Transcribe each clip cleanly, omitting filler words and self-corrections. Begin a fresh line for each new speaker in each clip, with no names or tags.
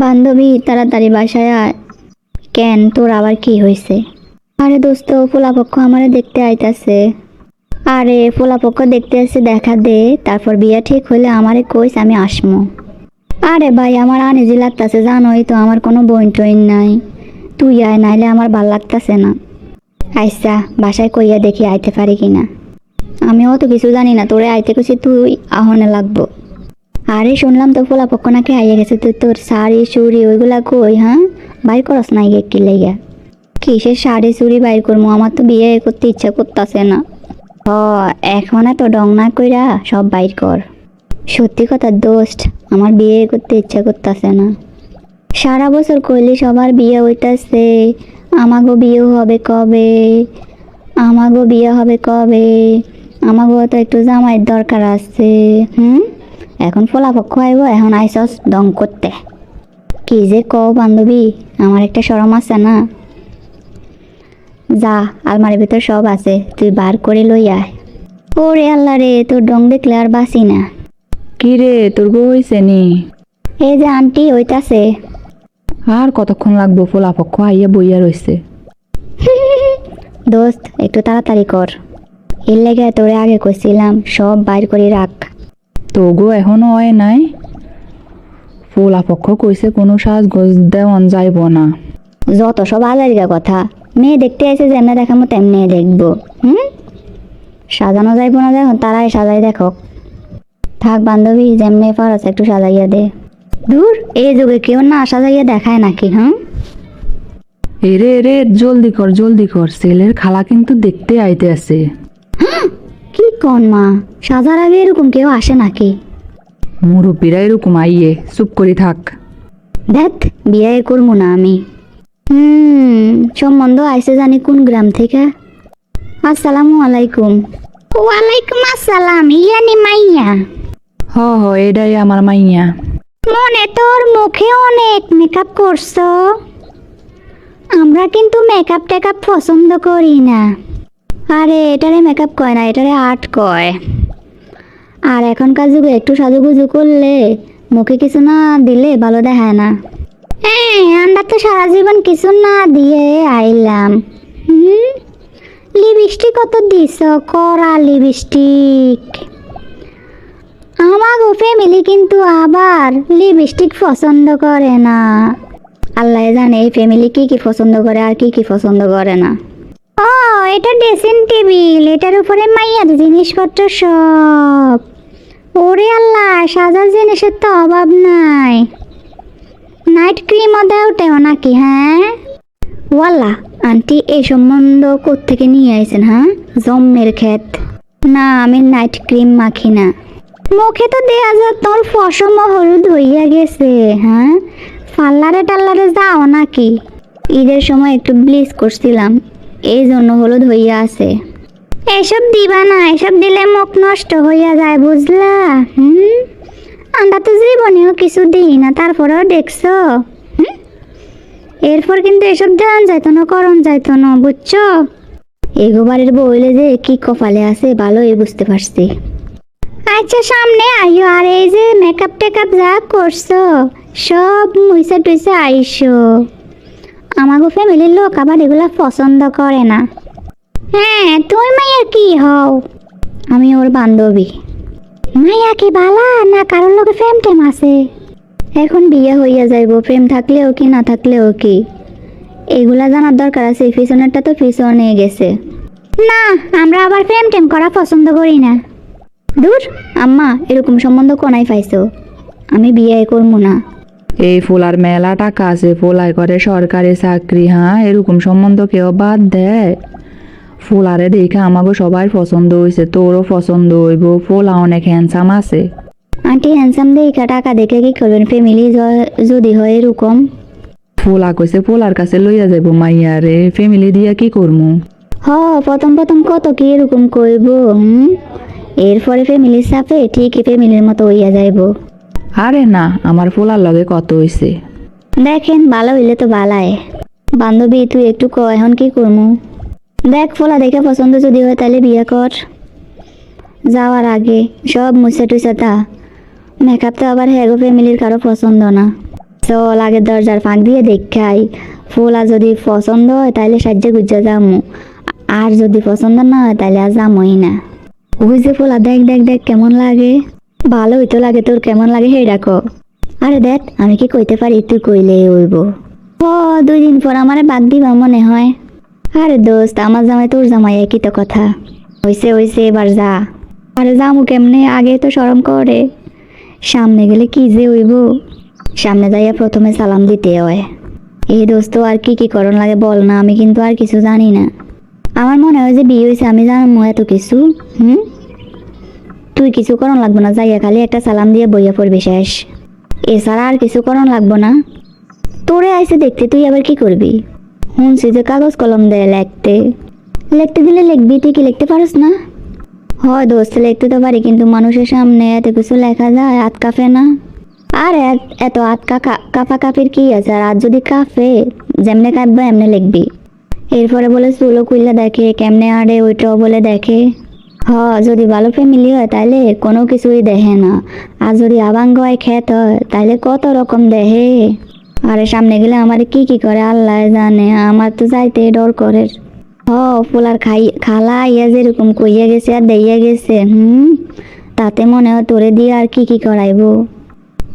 বান্ধবী তাড়াতাড়ি বাসায় আয়। কেন, তোর আবার কি হয়েছে? আরে দোস্ত, পোলাপক্ষ আমারে দেখতে আইতাছে। আরে পোলাপক্ষ দেখতে আসছে, দেখা দে, তারপর বিয়া ঠিক হইলে আমারে কইস, আমি আসমু। আরে ভাই, আমার আনিজি লাগতাছে, জানোই তো আমার কোনো বোন টোন নাই। তুই আয়, নাইলে আমার ভাল লাগতাছে না। আচ্ছা, বাসায় কইয়া দেখি আইতে পারি কিনা। আমি অত কিছু জানি না, তোরে আইতে কইছি, তুই আহনে লাগবো। আরে শুনলাম তো পোলাপক্ষ নাকি আইয়া গেছে, তুই তোর শাড়ি চুড়ি ওইগুলা কই? হ্যাঁ, বাইর করস নাই গে কি লাইগা? কিসের শাড়ি চুড়ি বাইর করবো? আমার তো বিয়ে করতে ইচ্ছা করতেছে না। হ, এখন তো ডং না কইরা সব বাইর কর। সত্যি কথা দোস্ত, আমার বিয়ে করতে ইচ্ছা করতেছে না। সারা বছর কইলি সবার বিয়ে হইতাছে, আমাগো বিয়ে হবে কবে? আমাগো বিয়ে হবে কবে? আমাগো তো একটু জামাইয়ের দরকার আছে। এখন পোলাপক্ষ আইব, এখন আইসস ডং করতে? কি যে কও বান্ধবী, আমার একটা শরম আছে না? যা, আলমারির ভিতর সব আছে, তুই বার করে লই আয়। ওরে আল্লাহ রে, তোর ডং দেখলে আর বাসি না।
কি রে, তোর বউ হইছে নি?
এই যে আন্টি হইতাছে।
আর কতক্ষণ লাগবো? পোলাপক্ষ আইয়া বইয়া রইছে।
দোস্ত, একটু তাড়াতাড়ি কর। এর লেগে তোরে আগে কইছিলাম সব বাইর করে রাখ।
তো গো এখনো হয় নাই? পোলাপক্ষ কইছে কোনো সাজগোজ দেওয়ান যাইব না।
যত সব আজারিকা কথা। মেয়ে দেখতে এসে যেমনে দেখামো তেমনি দেখবো। সাজানো যাইব না, দেখো তারাই সাজাই দেখো। থাক বান্ধবী, যেমনি পারস একটু সাজাইয়া দে। দূর, এই যুগে কেউ না সাজাইয়া দেখায় নাকি?
এরে রে, জলদি কর জলদি কর, ছেলের খালা কিন্তু দেখতে আইতে আছে।
কি কন মা, সাজার আগে এরকম কেউ আসে নাকি?
মুরব্বীরা এরকম আইয়ে, চুপ করি থাক।
দেখ, বিয়ে করবো না আমি। সম্বন্ধ আইসে জানি কোন গ্রাম থেকে। আসসালামু আলাইকুম। ওয়ালাইকুম আসসালাম, ইয়ানি মাইয়া।
হ হ, এটাই আমার মাইয়া।
মনে তোর মুখে অনেক মেকআপ করছো। আমরা কিন্তু মেকআপ টেকআপ পছন্দ করি না। আরে এটারে মেকআপ কয় না, এটারে আর্ট কয়। আর এখনকার যুগে একটু সাজুগুজু করলে, মুখে কিছু না দিলে ভালো দেখায় না। হ্যাঁ, আমরা তো সারা জীবন কিছু না দিয়ে আইলাম। লিপস্টিক কত দিছ? কড়া লিপস্টিক। আমার ফ্যামিলি কিন্তু আবার লিপস্টিক পছন্দ করে না। আল্লাহ জানে এই ফ্যামিলি কি কি পছন্দ করে আর কি কি পছন্দ করে না। ও, এটা ড্রেসিং টেবিল, এটার উপরে মাইয়ার জিনিসপত্র সব। ওরে আল্লাহ, সাজার জিনিসের তো অভাব নাই। নাইট ক্রিমও দেওটেও নাকি? হ্যাঁ ওয়াল্লা, আন্টি এই সম্বন্ধ কোত্থেকে নিয়ে আইছেন? হ্যাঁ, জম্মের ক্ষেত। না, আমি নাইট ক্রিম মাখি না। মুখে তো দেয়া যায় তোর ফসম হলুদ হইয়া গেছে। হ্যাঁ, পার্লারে টাল্লারে যাও নাকি? ঈদের সময় একটু ব্লিচ করছিলাম, এই জন্য হলুদ হইয়া আছে। এসব দিবা না, এসব দিলে মুখ নষ্ট হইয়া যায়, বুঝলা? আমরা তো জীবনেও কিছু দিই না, তারপরেও দেখছো। এরপর কিন্তু এসব দেওয়ান যাইতো না, করণ যাইতো না, বুঝছো? এগোবারের বইলে যে কি কপালে আছে ভালোই বুঝতে পারছি। আচ্ছা, সামনে আইও, আর এই যে মেকআপ টেকআপ যা করছো সব মুইসা টুইসা আইসো। আমাগো ফ্যামিলির লোক আবার এগুলা পছন্দ করে না। হ্যাঁ, তুই মাইয়া কি হও? আমি ওর বান্ধবী। মাইয়া কি বালা না কারোর লোকে প্রেম টেম আছে? এখন বিয়ে হইয়া যাইব, প্রেম থাকলেও কি না থাকলেও কি, এগুলা জানার দরকার আছে? পিছনেরটা তো পিছনে গেছে। না, আমরা আবার প্রেম টেম করা পছন্দ করি না। দূর আম্মা, এরকম সম্বন্ধ কোনায় পাইছো? আমি বিয়ে করবো না।
এই ফুলার মেলা টাকা আছে, ফুলাই করে সরকারি চাকরি। হ্যাঁ, এরকম সম্বন্ধ কেউ বাদ দেয়? ফুলারে দেখে আমাকে সবাই পছন্দ হয়েছে, তোরও পছন্দ হইব। ফুলা অনেক হ্যান্ডসাম আছে।
আন্টি হ্যান্ডসাম দেখা টাকা দেখে কি করবেন? ফ্যামিলি যদি হয় এরকম।
ফুলা কইছে ফুলার কাছে লইয়া যাইব মাইয়া রে, ফ্যামিলি দিয়া কি করমু?
প্রথম প্রথম কত কি এরকম কইব। এরপরে ফ্যামিলির সাথে ঠিকই ফ্যামিলির মতো হইয়া যাইব।
আরে না, আমার ফুলার লগে কত হইছে।
দেখেন, ভালো হইলে তো ভালাই। বান্ধবী তুই একটু ক, এখন কি করবো? দেখ, ফোলা দেখে পছন্দ যদি হয় তাহলে বিয়ে কর। যাওয়ার আগে সব মুছে টুছে তা। মেকআপ তো আবার হ্যাগো ফ্যামিলির কারো পছন্দ না। চল আগে দরজার ফাঁক দিয়ে দেখাই, ফুলা যদি পছন্দ হয় তাহলে সাহায্য গুজ্জা যামু, আর যদি পছন্দ না হয় তাহলে আর যামই না। ওই যে ফুলা, দেখ দেখ দেখ কেমন লাগে। ভালোই তো লাগে, তোর কেমন লাগে হে ডাকো। আরে দেখ আমি কি কইতে পারি, তুই কইলে হইব। ও 2 দিন পর আমারে বাদ দিবা মনে হয়। আরে দোস্ত, আমার জামাই তোর জামাই একই তো কথা। হইছে হইছে, এবার যা। আরে যামু কেমনে, আগে তো শরম করে। সামনে গেলে কি যে হইব, সামনে যাইয়া প্রথমে সালাম দিতে হয়। এই দোস্ত আর কি কি করণ লাগে বল না, আমি কিন্তু আর কিছু জানি না। আমার মনে হয় যে বিয়ে হয়েছে আমি জানবো এত কিছু। তুই কিছু করণ লাগবো না, যাইয়া খালি একটা সালাম দিয়ে বইয়া পড়বি, শেষ। এছাড়া আর কিছু করণ লাগবো না। তোরে আইসে দেখতে, তুই আবার কি করবি? শুনছি যে কাগজ কলম দেয় লিখতে, লিখতে দিলে লিখবি, তুই কি লিখতে পারিস না? হয় দোস্ত, লিখতে তো পারি, কিন্তু মানুষের সামনে এত কিছু লেখা যায়, হাত কাঁপে না? আর এত হাত কাঁপা কাঁপির কি আছে, আর হাত যদি কাঁপে যেমনে কাঁপবে এমনি লিখবি। এরপরে বলে চুলো কুইলা দেখে কেমনে আড়ে, ওইটাও বলে দেখে। যদি ভালো ফ্যামিলি হয় তাহলে কোনো কিছুই দেখে না, আর যদি আবাঙ্গ হয় খ্যাত হয় তাহলে কত রকম দেখে। আরে সামনে গেলে আমার কি কি করে আল্লাহ জানে, আমার তো যাইতে ডর করে। পোলার খালা ইয়া যেরকম কইয়া গেছে আর দেইয়া গেছে, তাতে মনে হয় তোরে দিয়ে আর কি কি করাইবো।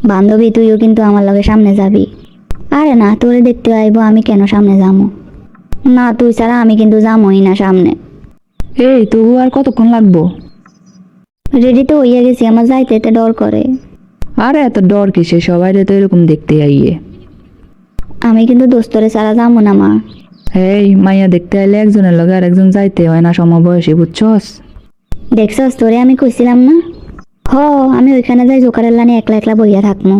বান্ধবী তুইও কিন্তু আমার লগে সামনে যাবি। আরে না, তোরে দেখতে আইবো, আমি কেন সামনে যাবো? না, তুই ছাড়া আমি কিন্তু যামই না সামনে।
এই তবু আর কতক্ষণ লাগবো?
রেডি তো হইয়া গেছি, আমার যাইতে এতে ডর করে।
আরে এত ডর কিসে, সবাই তো এরকম দেখতে আইয়ে।
আমি কিন্তু দোস্তরে ছাড়া যাবো না মা।
এই মাইয়া দেখতে আইলে একজনের লগে আর একজন যাইতে হয় না, সমবয়সী, বুঝছস?
দেখছস, তোরে আমি কইছিলাম না। আমি ওইখানে যাই জোকারের লানি একলা একলা বইয়া থাকবো।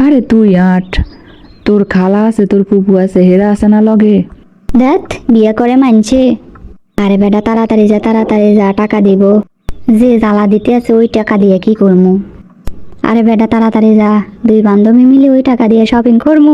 আরে তুই আট, তোর খালা আছে, তোর পুপু আছে, হেরা আছে না লগে?
দেখ বিয়া করে মানছে। আরে বেটা তাড়াতাড়ি যা, তাড়াতাড়ি যা, টাকা দিব। যে জ্বালা দিতে আছে ওই টাকা দিয়ে কি করবো? আরে বেটা তাড়াতাড়ি যা, 2 বান্ধবী মিলে ওই টাকা দিয়ে শপিং করবো।